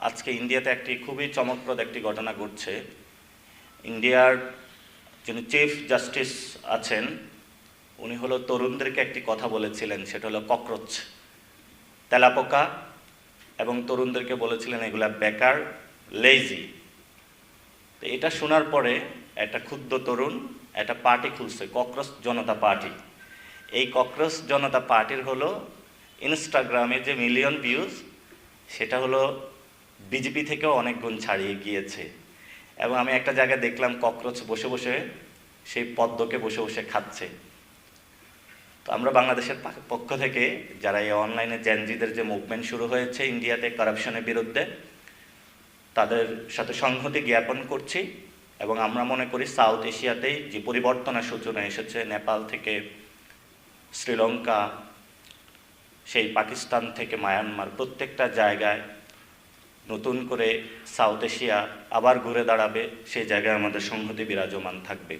আজকে ইন্ডিয়াতে একটি খুবই চমকপ্রদ একটি ঘটনা ঘটছে। ইন্ডিয়ার যিনি চিফ জাস্টিস আছেন উনি হলো তরুণদেরকে একটি কথা বলেছিলেন, সেটা হলো ককরোচ, তেলাপোকা, এবং তরুণদেরকে বলেছিলেন এগুলা বেকার, লেজি। তো এটা শোনার পরে একটা ক্ষুদ্র তরুণ একটা পার্টি খুলছে, ককরোচ জনতা পার্টি। এই ককরোচ জনতা পার্টির হলো ইনস্টাগ্রামে যে মিলিয়ন ভিউজ, সেটা হলো বিজেপি থেকেও অনেক গুণ ছাড়িয়ে গিয়েছে। এবং আমি একটা জায়গায় দেখলাম ককরোচ বসে বসে সেই পদ্মকে বসে বসে খাচ্ছে। তো আমরা বাংলাদেশের পক্ষ থেকে যারা এই অনলাইনে জেনজিদের যে মুভমেন্ট শুরু হয়েছে ইন্ডিয়াতে কারাপশনের বিরুদ্ধে, তাদের সাথে সংহতি জ্ঞাপন করছি। এবং আমরা মনে করি সাউথ এশিয়াতেই যে পরিবর্তনের সূচনা এসেছে, নেপাল থেকে শ্রীলঙ্কা, সেই পাকিস্তান থেকে মায়ানমার, প্রত্যেকটা জায়গায় নতুন করে সাউথ এশিয়া আবার ঘুরে দাঁড়াবে, সেই জায়গায় আমাদের সংহতি বিরাজমান থাকবে।